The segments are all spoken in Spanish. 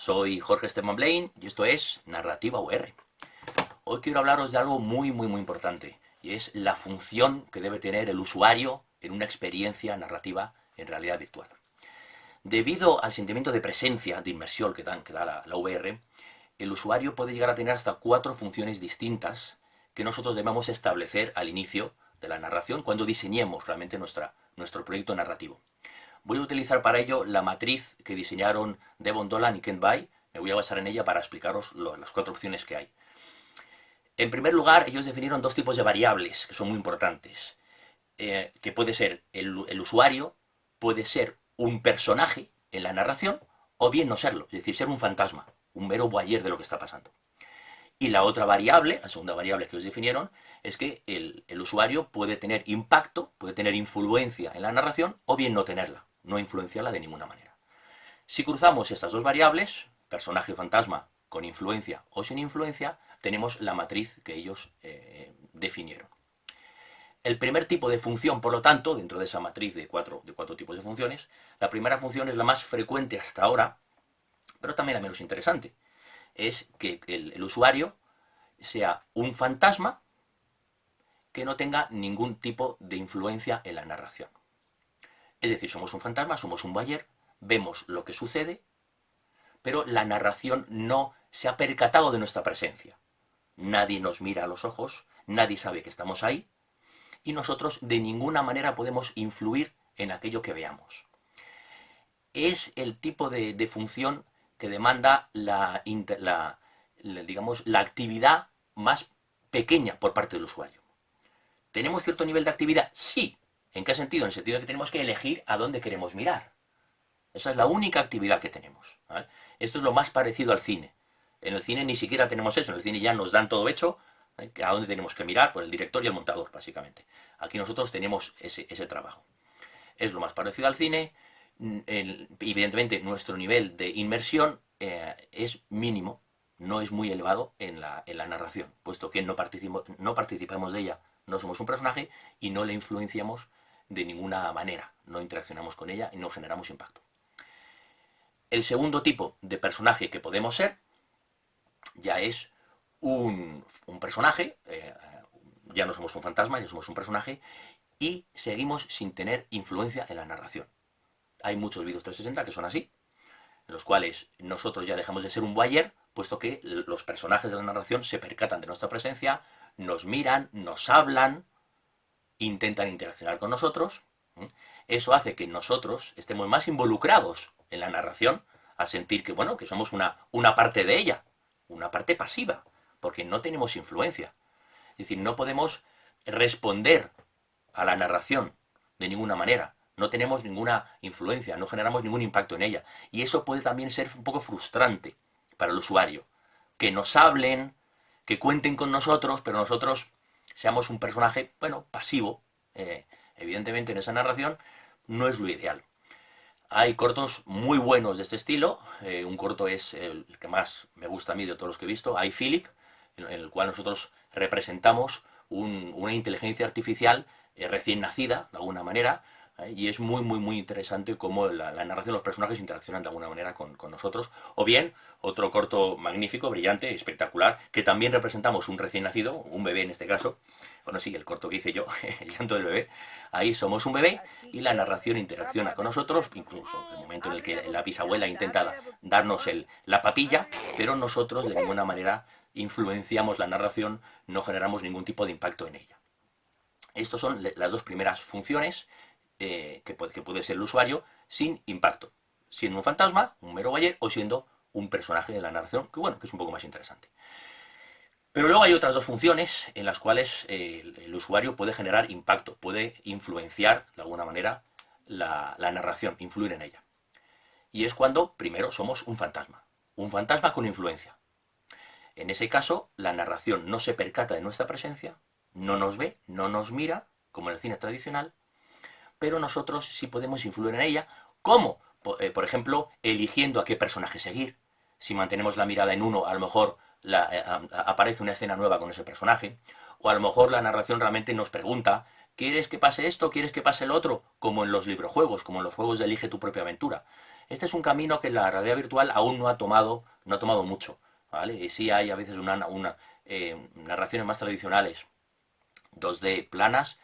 soy Jorge Esteban Blaine y esto es Narrativa UR. Hoy quiero hablaros de algo muy importante y es la función que debe tener el usuario en una experiencia narrativa en realidad virtual. Debido al sentimiento de presencia, de inmersión que da la VR, el usuario puede llegar a tener hasta 4 funciones distintas que nosotros debemos establecer al inicio de la narración cuando diseñemos realmente nuestro proyecto narrativo. Voy a utilizar para ello la matriz que diseñaron Devon Dolan y Kent Bay. Me voy a basar en ella para explicaros las 4 opciones que hay. En primer lugar, ellos definieron 2 tipos de variables que son muy importantes. Que puede ser el usuario, puede ser un personaje en la narración, o bien no serlo, es decir, ser un fantasma, un mero voyeur de lo que está pasando. Y la otra variable, la segunda variable que ellos definieron, es que el usuario puede tener impacto, puede tener influencia en la narración, o bien no tenerla, no influenciarla de ninguna manera. Si cruzamos estas 2 variables, personaje o fantasma con influencia o sin influencia, tenemos la matriz que ellos definieron. El primer tipo de función, por lo tanto, dentro de esa matriz de cuatro tipos de funciones, la primera función es la más frecuente hasta ahora, pero también la menos interesante. Es que el usuario sea un fantasma que no tenga ningún tipo de influencia en la narración. Es decir, somos un fantasma, somos un voyeur, vemos lo que sucede, pero la narración no se ha percatado de nuestra presencia. Nadie nos mira a los ojos, nadie sabe que estamos ahí, y nosotros de ninguna manera podemos influir en aquello que veamos. Es el tipo de función que demanda digamos, la actividad más pequeña por parte del usuario. ¿Tenemos cierto nivel de actividad? Sí. ¿En qué sentido? En el sentido de que tenemos que elegir a dónde queremos mirar. Esa es la única actividad que tenemos, ¿vale? Esto es lo más parecido al cine. En el cine ni siquiera tenemos eso. En el cine ya nos dan todo hecho, a dónde tenemos que mirar, por el director y el montador, básicamente. Aquí nosotros tenemos ese trabajo. Es lo más parecido al cine. Evidentemente, nuestro nivel de inmersión es mínimo, no es muy elevado en la narración, puesto que no participamos de ella, no somos un personaje y no le influenciamos de ninguna manera, no interaccionamos con ella y no generamos impacto. El segundo tipo de personaje que podemos ser ya es un personaje, ya no somos un fantasma, ya somos un personaje y seguimos sin tener influencia en la narración. Hay muchos vídeos 360 que son así, en los cuales nosotros ya dejamos de ser un voyeur, puesto que los personajes de la narración se percatan de nuestra presencia, nos miran, nos hablan, intentan interaccionar con nosotros. Eso hace que nosotros estemos más involucrados en la narración, a sentir que, bueno, que somos una parte de ella, una parte pasiva, porque no tenemos influencia. Es decir, no podemos responder a la narración de ninguna manera. No tenemos ninguna influencia, no generamos ningún impacto en ella. Y eso puede también ser un poco frustrante para el usuario. Que nos hablen, que cuenten con nosotros, pero nosotros seamos un personaje, bueno, pasivo. Evidentemente en esa narración no es lo ideal. Hay cortos muy buenos de este estilo. Un corto es el que más me gusta a mí de todos los que he visto, I, Philip, en el cual nosotros representamos una inteligencia artificial recién nacida, de alguna manera, y es muy interesante cómo la narración, los personajes interaccionan de alguna manera con nosotros. O bien, otro corto magnífico, brillante, espectacular, que también representamos un recién nacido, un bebé en este caso. Bueno, sí, el corto que hice yo, el llanto del bebé. Ahí somos un bebé y la narración interacciona con nosotros, incluso el momento en el que la bisabuela intenta darnos la papilla, pero nosotros de ninguna manera influenciamos la narración, no generamos ningún tipo de impacto en ella. Estas son las 2 primeras funciones que puede ser el usuario sin impacto, siendo un fantasma, un mero voyeur, o siendo un personaje de la narración, que bueno, que es un poco más interesante. Pero luego hay otras 2 funciones en las cuales el usuario puede generar impacto, puede influenciar de alguna manera la narración, influir en ella. Y es cuando primero somos un fantasma con influencia. En ese caso, la narración no se percata de nuestra presencia, no nos ve, no nos mira, como en el cine tradicional, pero nosotros sí podemos influir en ella. ¿Cómo? Por ejemplo, eligiendo a qué personaje seguir. Si mantenemos la mirada en uno, a lo mejor aparece una escena nueva con ese personaje, o a lo mejor la narración realmente nos pregunta, ¿quieres que pase esto? ¿Quieres que pase lo otro? Como en los librojuegos, como en los juegos de Elige tu propia aventura. Este es un camino que la realidad virtual aún no ha tomado mucho, ¿vale? Y sí hay a veces narraciones más tradicionales, 2D planas,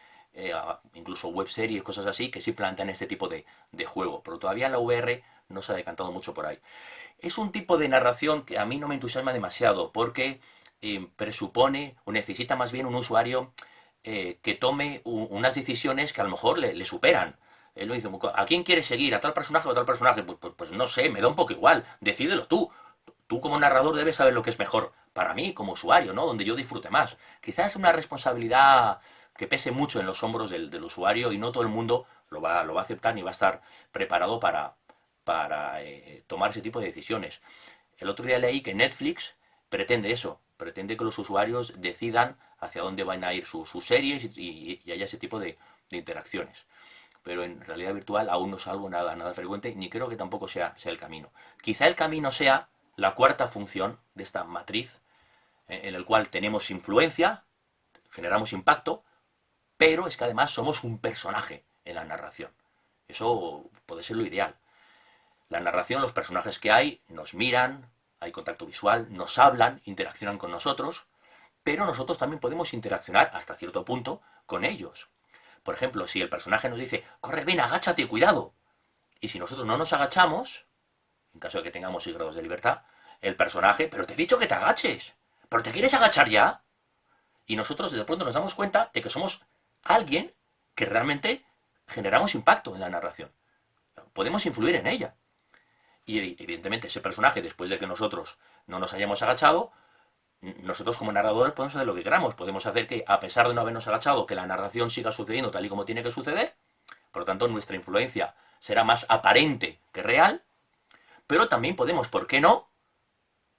incluso web series, cosas así, que sí plantean este tipo de juego, pero todavía la VR no se ha decantado mucho por ahí. Es un tipo de narración que a mí no me entusiasma demasiado, porque presupone o necesita más bien un usuario que tome unas decisiones que a lo mejor le superan. Él lo dice, ¿a quién quieres seguir? ¿A tal personaje o a tal personaje? Pues no sé, me da un poco igual, decídelo tú. Tú como narrador debes saber lo que es mejor para mí como usuario, ¿no? Donde yo disfrute más. Quizás una responsabilidad que pese mucho en los hombros del usuario y no todo el mundo lo va a aceptar ni va a estar preparado para tomar ese tipo de decisiones. El otro día leí que Netflix pretende eso, pretende que los usuarios decidan hacia dónde van a ir sus series y haya ese tipo de interacciones. Pero en realidad virtual aún no es algo nada frecuente, ni creo que tampoco sea el camino. Quizá el camino sea la cuarta función de esta matriz, en el cual tenemos influencia, generamos impacto, pero es que además somos un personaje en la narración. Eso puede ser lo ideal. La narración, los personajes que hay, nos miran, hay contacto visual, nos hablan, interaccionan con nosotros, pero nosotros también podemos interaccionar hasta cierto punto con ellos. Por ejemplo, si el personaje nos dice, corre, ven, agáchate, cuidado. Y si nosotros no nos agachamos, en caso de que tengamos 6 grados de libertad, el personaje, pero te he dicho que te agaches, pero te quieres agachar ya. Y nosotros de pronto nos damos cuenta de que somos alguien que realmente generamos impacto en la narración. Podemos influir en ella. Y evidentemente ese personaje, después de que nosotros no nos hayamos agachado, nosotros como narradores podemos hacer lo que queramos. Podemos hacer que, a pesar de no habernos agachado, que la narración siga sucediendo tal y como tiene que suceder. Por lo tanto, nuestra influencia será más aparente que real. Pero también podemos, ¿por qué no?,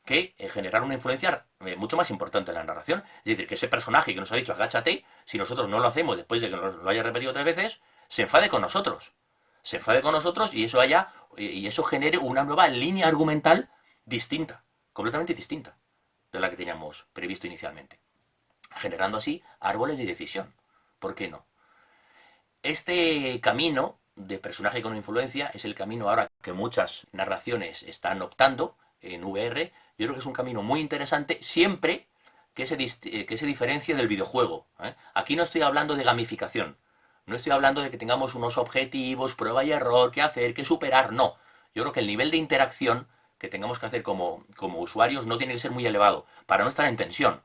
que generar una influencia mucho más importante en la narración. Es decir, que ese personaje que nos ha dicho agáchate, si nosotros no lo hacemos después de que nos lo haya repetido 3 veces, se enfade con nosotros. Se enfade con nosotros y eso genere una nueva línea argumental distinta, completamente distinta de la que teníamos previsto inicialmente. Generando así árboles de decisión. ¿Por qué no? Este camino de personaje con influencia es el camino ahora que muchas narraciones están optando en VR. Yo creo que es un camino muy interesante siempre que se diferencie del videojuego. Aquí no estoy hablando de gamificación. No estoy hablando de que tengamos unos objetivos, prueba y error, qué hacer, qué superar. No. Yo creo que el nivel de interacción que tengamos que hacer como usuarios no tiene que ser muy elevado para no estar en tensión.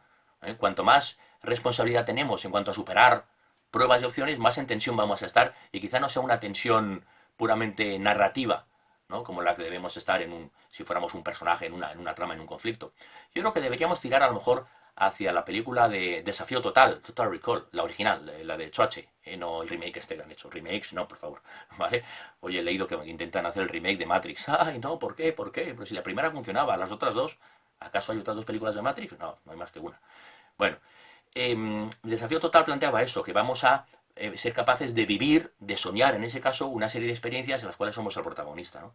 Cuanto más responsabilidad tenemos en cuanto a superar pruebas y opciones, más en tensión vamos a estar y quizá no sea una tensión puramente narrativa, ¿no?, como la que debemos estar si fuéramos un personaje en una trama, en un conflicto. Yo creo que deberíamos tirar a lo mejor hacia la película de Desafío Total, Total Recall, la original, la de Choache, no el remake este que han hecho. Remakes, no, por favor, ¿vale? Oye, he leído que intentan hacer el remake de Matrix. Ay, no, ¿por qué? ¿Por qué? Pero si la primera funcionaba, las otras dos, ¿acaso hay otras 2 películas de Matrix? No, no hay más que una. Bueno, Desafío Total planteaba eso, que vamos a ser capaces de vivir, de soñar, en ese caso, una serie de experiencias en las cuales somos el protagonista, ¿no?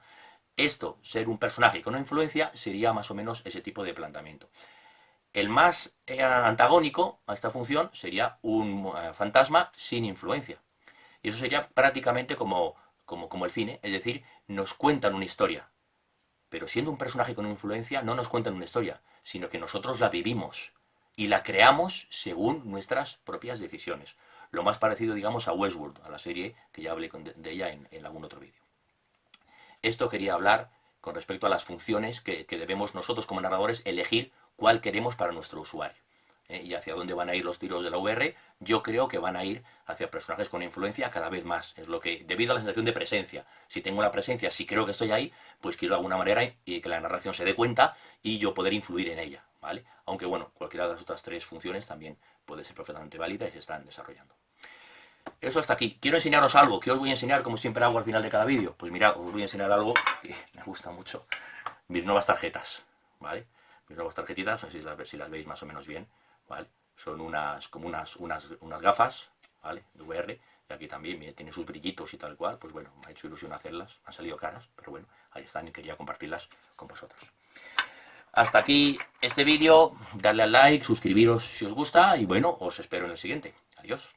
Esto, ser un personaje con una influencia, sería más o menos ese tipo de planteamiento. El más antagónico a esta función sería un fantasma sin influencia. Y eso sería prácticamente como el cine, es decir, nos cuentan una historia. Pero siendo un personaje con influencia, no nos cuentan una historia, sino que nosotros la vivimos y la creamos según nuestras propias decisiones. Lo más parecido, digamos, a Westworld, a la serie que ya hablé de ella en algún otro vídeo. Esto quería hablar con respecto a las funciones que debemos nosotros como narradores elegir cuál queremos para nuestro usuario. Y hacia dónde van a ir los tiros de la VR, yo creo que van a ir hacia personajes con influencia cada vez más. Es lo que, debido a la sensación de presencia, si tengo la presencia, si creo que estoy ahí, pues quiero de alguna manera y que la narración se dé cuenta y yo poder influir en ella, ¿vale? Aunque bueno, cualquiera de las otras 3 funciones también puede ser perfectamente válida y se están desarrollando. Eso hasta aquí. Quiero enseñaros algo. ¿Qué os voy a enseñar como siempre hago al final de cada vídeo? Pues mirad, os voy a enseñar algo que me gusta mucho. Mis nuevas tarjetas, ¿vale? Mis nuevas tarjetitas, no sé si las veis más o menos bien, ¿vale? Son como unas gafas, ¿vale?, de VR. Y aquí también tiene sus brillitos y tal cual. Pues bueno, me ha hecho ilusión hacerlas. Han salido caras, pero bueno, ahí están y quería compartirlas con vosotros. Hasta aquí este vídeo. Darle al like, suscribiros si os gusta y bueno, os espero en el siguiente. Adiós.